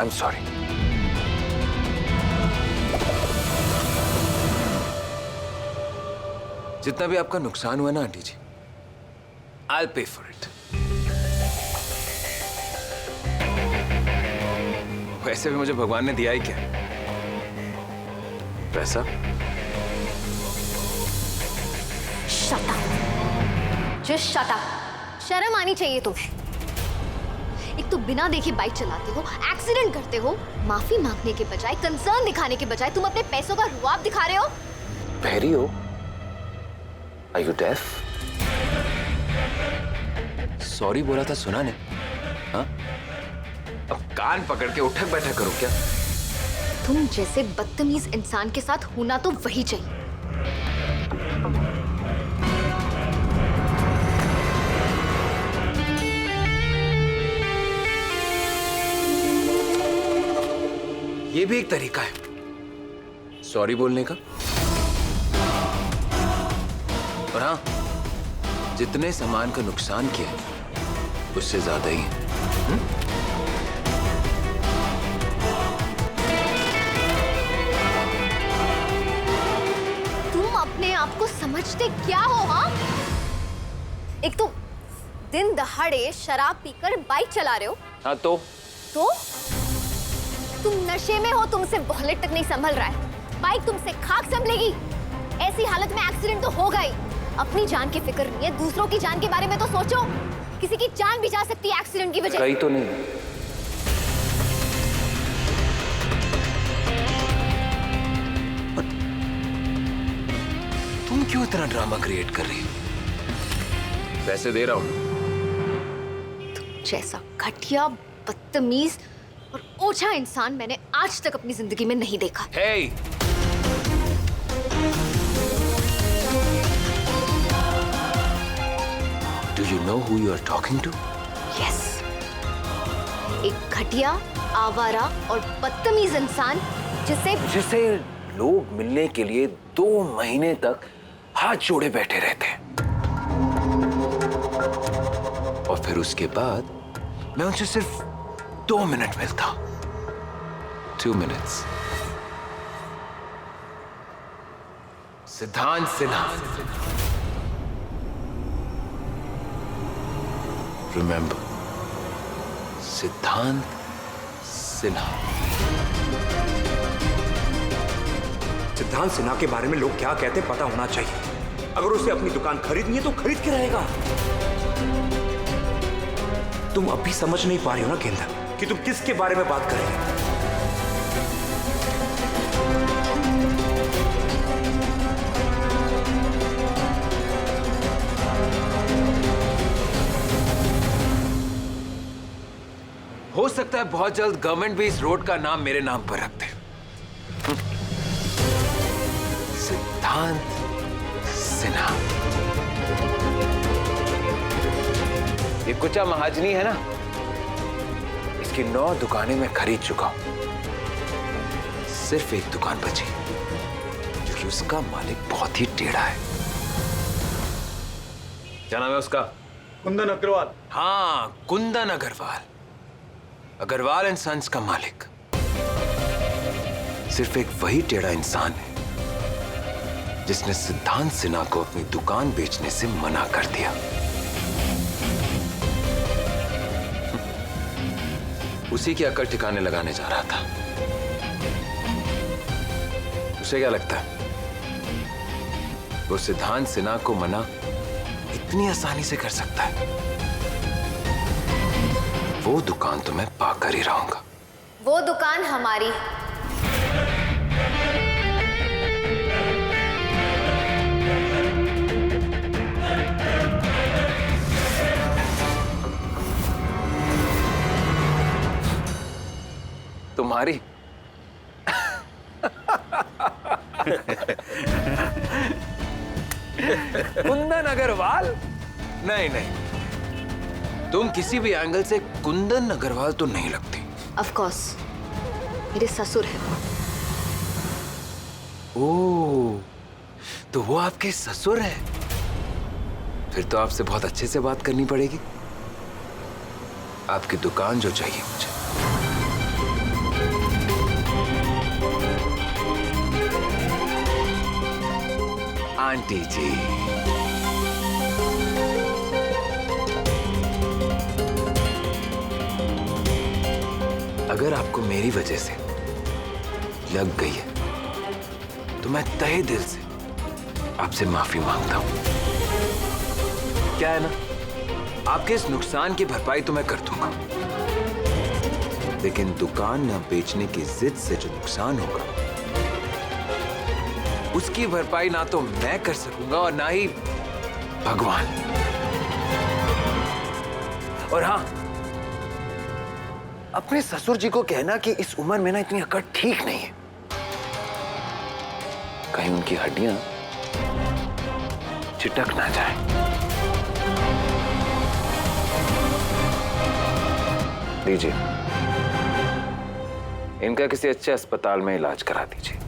I'm sorry. जितना भी आपका नुकसान हुआ ना aunty ji, I'll pay for it. वैसे भी मुझे भगवान ने दिया ही क्या? पैसा? Shut up. Just shut up. शर्म आनी चाहिए तुम्हें। एक तो बिना देखे बाइक चलाते हो, एक्सीडेंट करते हो, माफी मांगने के बजाय, कंसर्न दिखाने के बजाय तुम अपने पैसों का रुआब दिखा रहे हो। बहरी हो? Are you deaf? सॉरी बोला था, सुना नहीं? हाँ? अब कान पकड़ के उठक बैठक करो क्या? तुम जैसे बदतमीज इंसान के साथ होना तो वही चाहिए। ये भी एक तरीका है सॉरी बोलने का। और हाँ, जितने सामान का नुकसान किया उससे ज्यादा ही है। तुम अपने आप को समझते क्या हो? हाँ, एक तो दिन दहाड़े शराब पीकर बाइक चला रहे हो। हाँ तो तुम नशे में हो, तुमसे बोलेट तक नहीं संभल रहा है, बाइक तुमसे खाक संभलेगी। ऐसी हालत में एक्सीडेंट तो होगा ही। अपनी जान की फिक्र नहीं है, दूसरों की जान के बारे में तो सोचो। किसी की जान भी जा सकती है एक्सीडेंट की वजह से। कहीं तो नहीं। तुम क्यों इतना ड्रामा क्रिएट कर रही हो? पैसे दे रहा हूं। तुम जैसा घटिया, बदतमीज और ओछा इंसान मैंने आज तक अपनी जिंदगी में नहीं देखा। Hey! Do you know who you are talking to? Yes. एक घटिया, आवारा और बदतमीज इंसान जिसे लोग मिलने के लिए 2 महीने तक हाथ जोड़े बैठे रहते हैं और फिर उसके बाद मैं उनसे सिर्फ 2 मिनट मिलता। 2 minutes. सिद्धांत सिन्हा। Remember, सिद्धांत सिन्हा। सिद्धांत सिन्हा के बारे में लोग क्या कहते पता होना चाहिए। अगर उसे अपनी दुकान खरीदनी है तो खरीद के रहेगा। तुम अभी समझ नहीं पा रही हो ना केंद्र कि तुम किसके बारे में बात कर रही हो। हो सकता है बहुत जल्द गवर्नमेंट भी इस रोड का नाम मेरे नाम पर रख दे। सिद्धांत सिन्हा। ये कुचा महाजनी है ना, इसकी 9 दुकानें मैं खरीद चुका हूं। सिर्फ एक दुकान बची क्योंकि उसका मालिक बहुत ही टेढ़ा है। क्या नाम है उसका? कुंदन अग्रवाल। हाँ, कुंदन अग्रवाल। अग्रवाल एंड सन्स का मालिक सिर्फ एक वही टेढ़ा इंसान है जिसने सिद्धांत सिन्हा को अपनी दुकान बेचने से मना कर दिया। उसी की अकल ठिकाने लगाने जा रहा था। उसे क्या लगता है वो सिद्धांत सिन्हा को मना इतनी आसानी से कर सकता है? वो दुकान तो मैं पाकर ही रहूंगा। वो दुकान हमारी। तुम्हारी? कुंदन अग्रवाल? नहीं नहीं, तुम किसी भी एंगल से कुंदन अग्रवाल तो नहीं लगती। ऑफ कोर्स, मेरे ससुर है वो। ओह, तो वो आपके ससुर हैं? फिर तो आपसे बहुत अच्छे से बात करनी पड़ेगी। आपकी दुकान जो चाहिए मुझे। आंटी जी, अगर आपको मेरी वजह से लग गई है तो मैं तहे दिल से आपसे माफी मांगता हूं। क्या है ना, आपके इस नुकसान की भरपाई तो मैं कर दूंगा, लेकिन दुकान न बेचने की जिद से जो नुकसान होगा उसकी भरपाई ना तो मैं कर सकूंगा और ना ही भगवान। और हाँ, अपने ससुर जी को कहना कि इस उम्र में ना इतनी अकड़ ठीक नहीं है, कहीं उनकी हड्डियां चिटक ना जाए। लीजिए, इनका किसी अच्छे अस्पताल में इलाज करा दीजिए।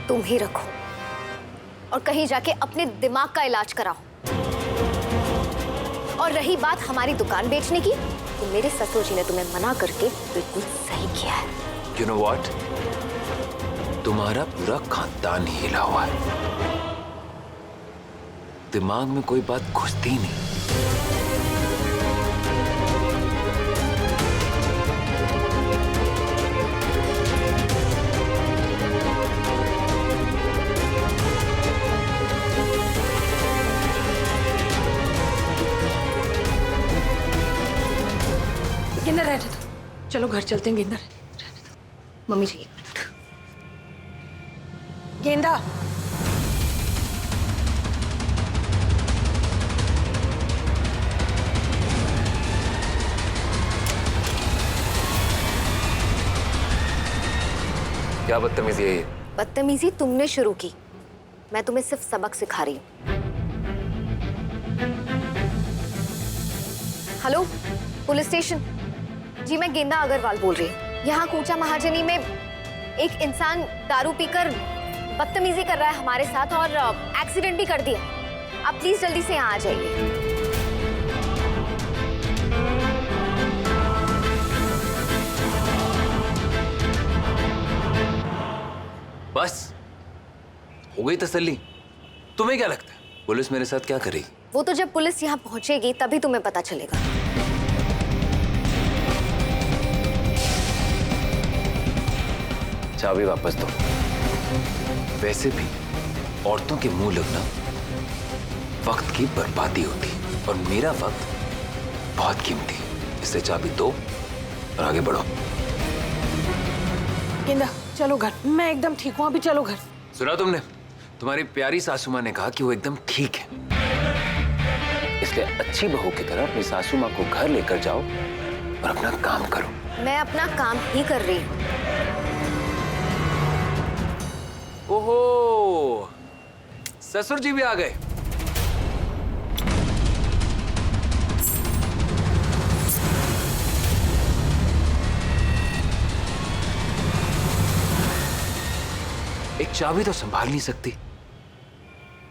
तुम ही रखो और कहीं जाके अपने दिमाग का इलाज कराओ। और रही बात हमारी दुकान बेचने की, तो मेरे ससुर जी ने तुम्हें मना करके बिल्कुल सही किया है। You know what? तुम्हारा पूरा खानदान ही हिला हुआ है, दिमाग में कोई बात घुसती नहीं। गेंदा रहने दो, चलो घर चलते हैं। गेंदा रहने दो। मम्मी जी, गेंदा क्या बदतमीजी है ये? बदतमीजी तुमने शुरू की, मैं तुम्हें सिर्फ सबक सिखा रही हूँ। Hello, police station. जी, मैं गेंदा अग्रवाल बोल रही हूँ। यहाँ कूचा महाजनी में एक इंसान दारू पीकर बदतमीजी कर रहा है हमारे साथ और एक्सीडेंट भी कर दिया। आप प्लीज जल्दी से यहाँ आ जाइए। बस हो गई तसल्ली? तुम्हें क्या लगता है पुलिस मेरे साथ क्या करेगी? वो तो जब पुलिस यहाँ पहुंचेगी तभी तुम्हें पता चलेगा। चाबी वापस दो। वैसे भी औरतों के मुंह लगना वक्त की बर्बादी होती है और मेरा वक्त बहुत कीमती है, इससे चाबी दो और आगे बढ़ो। गेंदा चलो घर, मैं एकदम ठीक हूँ, अभी चलो घर। सुना तुमने? तुम्हारी प्यारी सासू माँ ने कहा कि वो एकदम ठीक है, इसलिए अच्छी बहू की तरह अपनी सासू माँ को घर लेकर जाओ और अपना काम करो। मैं अपना काम ही कर रही हूँ। ओहो, ससुर जी भी आ गए। एक चाबी तो संभाल नहीं सकती,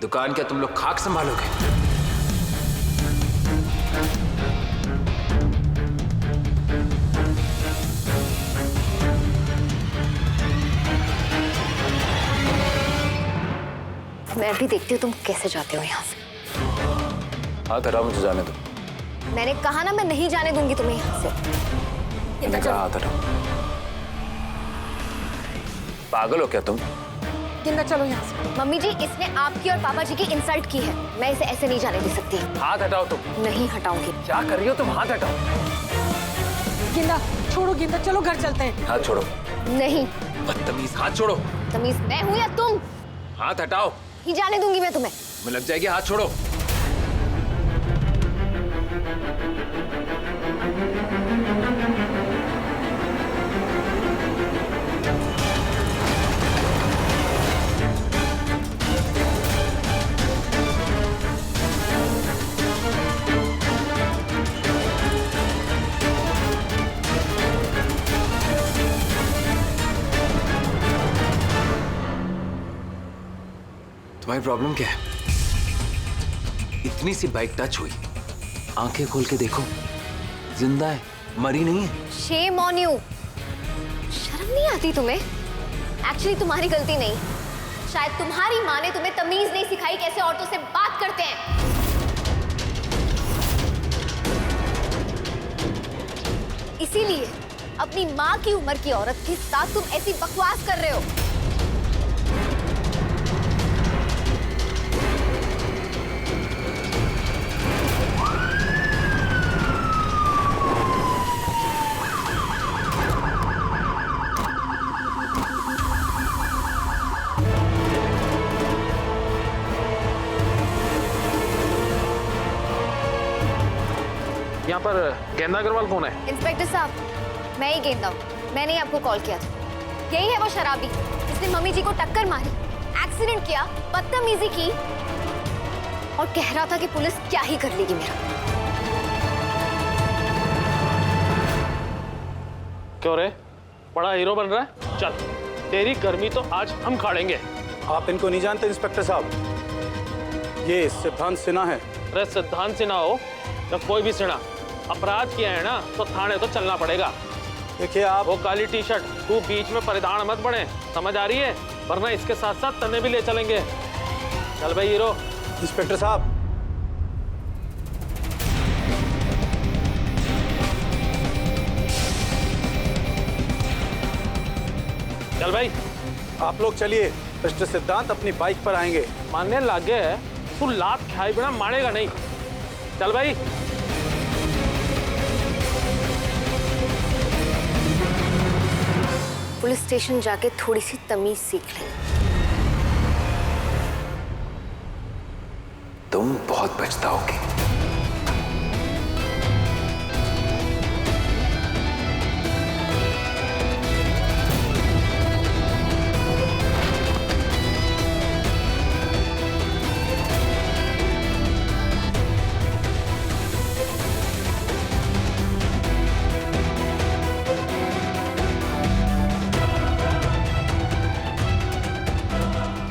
दुकान क्या तुम लोग खाक संभालोगे? मैं भी देखती हूँ तुम कैसे जाते हो यहाँ से। हाँ हटाओ, मुझे जाने दो। मैंने कहा ना, मैं नहीं जाने दूंगी तुम्हें यहाँ से। मैंने कहा हाथ हटाओ। पागल हो क्या तुम? गेंदा चलो यहाँ से। मम्मी जी, इसने आपकी और पापा जी की इंसल्ट की है, मैं इसे ऐसे नहीं जाने दे सकती। हाथ हटाओ तुम। नहीं हटाऊंगी। क्या कर रही हो तुम? हाथ हटाओ। गेंदा छोड़ो, गेंदा चलो घर चलते हैं। हाथ छोड़ो। नहीं। बदतमीज, हाथ छोड़ो। तमीज मैं हूँ या तुम? हाथ हटाओ। ही जाने दूंगी मैं तुम्हें। मैं लग जाएगी, हाथ छोड़ो। तुम्हारी प्रॉब्लम क्या है? इतनी सी बाइक टच हुई, आंखें खोल के देखो, जिंदा है, मरी नहीं है। Shame on you. शर्म नहीं आती तुम्हें? एक्चुअली तुम्हारी गलती नहीं, शायद तुम्हारी माँ ने तुम्हें तमीज नहीं सिखाई कैसे औरतों से बात करते हैं। इसीलिए अपनी माँ की उम्र की औरत के साथ तुम ऐसी बकवास कर रहे हो। यहाँ पर गेंदा अग्रवाल कौन है? इंस्पेक्टर साहब, मैं ही गेंदा हूँ। मैंने ही आपको कॉल किया था। यही है वो शराबी जिसने मम्मी जी को टक्कर मारी, एक्सीडेंट किया, बदतमीजी की और कह रहा था कि पुलिस क्या ही कर लेगी मेरा। क्यों रे, बड़ा हीरो बन रहा है? चल, तेरी गर्मी तो आज हम खाड़ेंगे। आप इनको नहीं जानते इंस्पेक्टर साहब, ये सिद्धांत सिन्हा है। अरे सिद्धांत सिन्हा हो या कोई भी सिन्हा, अपराध किया है ना तो थाने तो चलना पड़ेगा। देखिए आप, वो काली टी शर्ट तू बीच में परिधान मत बने, समझ आ रही है? वरना इसके साथ साथ तने भी ले चलेंगे। चल भाई हीरो। इंस्पेक्टर साहब, चल भाई। आप लोग चलिए, मिस्टर सिद्धांत अपनी बाइक पर आएंगे। मानने लागे है, तू लात खाए बिना मानेगा नहीं। चल भाई। पुलिस स्टेशन जाके थोड़ी सी तमीज सीख ले। तुम बहुत पछताओगे।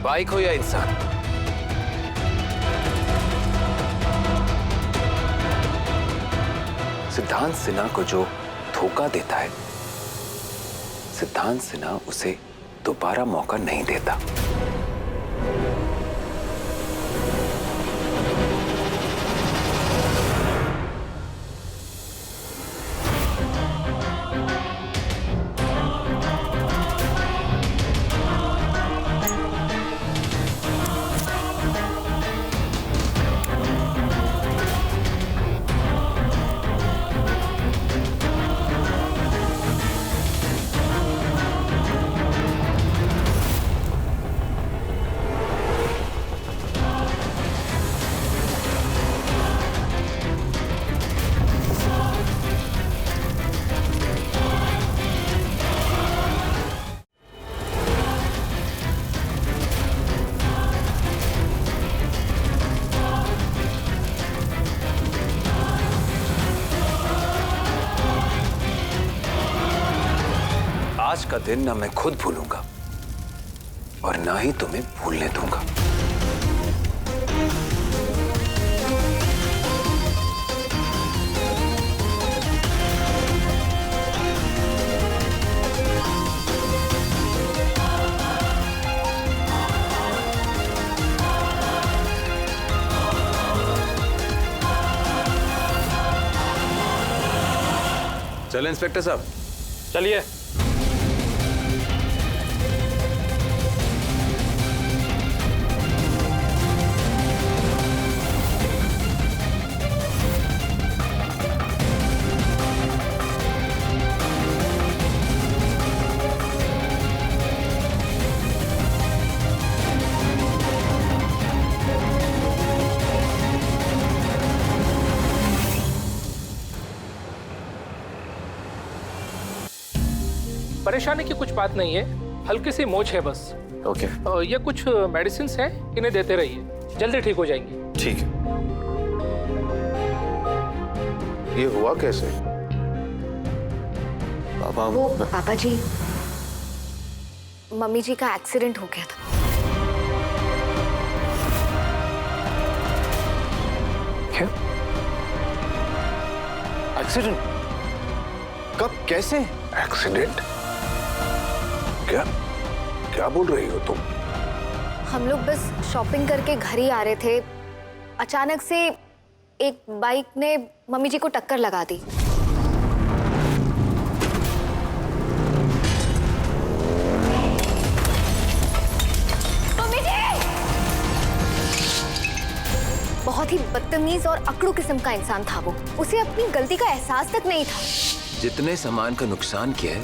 बाइक हो या इंसान, सिद्धांत सिन्हा को जो धोखा देता है, सिद्धांत सिन्हा उसे दोबारा मौका नहीं देता। आज का दिन ना मैं खुद भूलूंगा और ना ही तुम्हें भूलने दूंगा। चलो इंस्पेक्टर साहब, चलिए। परेशानी की कुछ बात नहीं है, हल्की सी मोच है बस। ओके। ये कुछ मेडिसिन है, इन्हें देते रहिए, जल्दी ठीक हो जाएंगी। ठीक है। ये हुआ कैसे? वो पापा जी, मम्मी जी का एक्सीडेंट हो गया था। एक्सीडेंट? कब, कैसे? एक्सीडेंट? क्या क्या बोल रही हो तुम? हम लोग बस शॉपिंग करके घर ही आ रहे थे, अचानक से एक बाइक ने मम्मी जी को टक्कर लगा दी। मम्मी जी! बहुत ही बदतमीज और अकड़ू किस्म का इंसान था वो। उसे अपनी गलती का एहसास तक नहीं था। जितने सामान का नुकसान किया है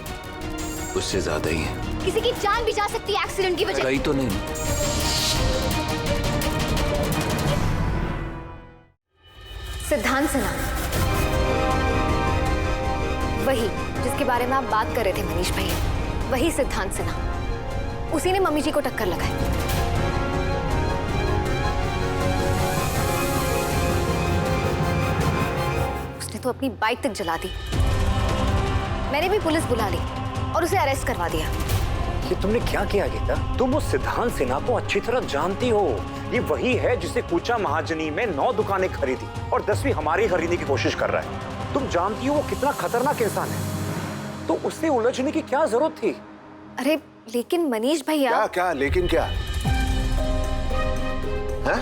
उससे ज्यादा ही है। किसी की जान भी जा सकती है एक्सीडेंट की वजह से। कहीं तो नहीं। सिद्धांत सिन्हा, वही जिसके बारे में आप बात कर रहे थे मनीष भैया, वही सिद्धांत सिन्हा। उसी ने मम्मी जी को टक्कर लगाई। उसने तो अपनी बाइक तक जला दी। मैंने भी पुलिस बुला ली और उसे अरेस्ट करवा दिया। ये तुमने क्या किया गीता? तुम उस सिद्धांत सिन्हा को अच्छी तरह जानती हो। ये वही है जिसे कूचा महाजनी में 9 दुकानें खरीदी और 10वीं हमारी खरीदने की कोशिश कर रहा है। तुम जानती हो वो कितना खतरनाक इंसान है, तो उससे उलझने की क्या जरूरत थी? अरे लेकिन मनीष भैया। क्या क्या लेकिन क्या है?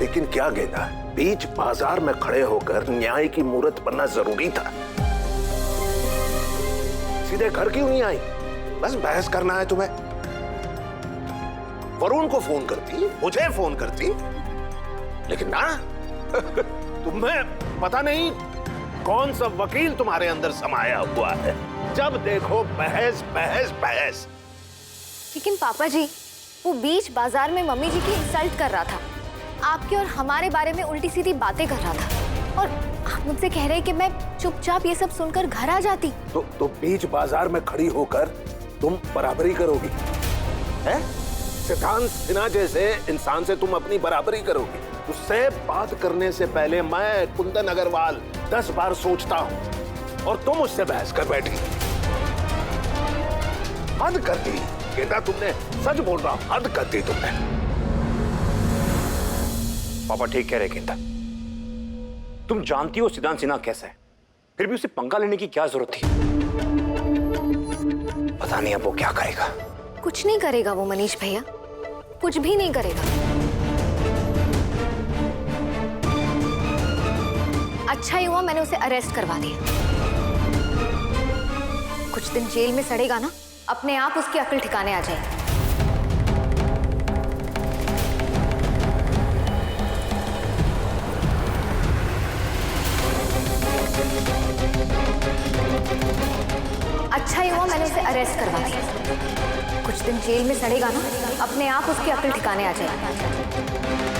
लेकिन क्या गेंदा? बीच बाजार में खड़े होकर न्याय की मूर्त बनना जरूरी था। सीधे घर क्यों नहीं आई? बस बहस करना है तुम्हें? वरुण को फोन करती, मुझे फोन करती, लेकिन ना तुम्हें पता नहीं कौन सा वकील तुम्हारे अंदर समाया हुआ है। जब देखो बहस बहस बहस। लेकिन पापा जी, वो बीच बाजार में मम्मी जी की इंसल्ट कर रहा था, आपके और हमारे बारे में उल्टी सीधी बातें कर रहा था, और आप मुझसे कह रहे हैं कि मैं चुपचाप ये सब सुनकर घर आ जाती। तो बीच बाजार में खड़ी होकर तुम बराबरी करोगी? हैं? सिद्धांत सिन्हा जैसे इंसान से तुम अपनी बराबरी करोगी? उससे बात करने से पहले मैं कुंदन अग्रवाल 10 बार सोचता हूं, और तुम उससे बहस कर बैठी। हद कर दी गेंदा तुमने, सच बोल रहा हूं, हद कर दी तुमने। पापा ठीक कह रहे गेंदा। तुम जानती हो सिद्धांत सिन्हा कैसा है, फिर भी उसे पंगा लेने की क्या जरूरत थी? पता नहीं अब वो क्या करेगा। कुछ नहीं करेगा वो मनीष भैया, कुछ भी नहीं करेगा। अच्छा ही हुआ मैंने उसे अरेस्ट करवा दिया। कुछ दिन जेल में सड़ेगा ना, अपने आप उसकी अकल ठिकाने आ जाएगी। अच्छा ही हुआ मैंने उसे अरेस्ट करवा दिया। कुछ दिन जेल में सड़ेगा ना, अपने आप उसकी अकल ठिकाने आ जाएगी।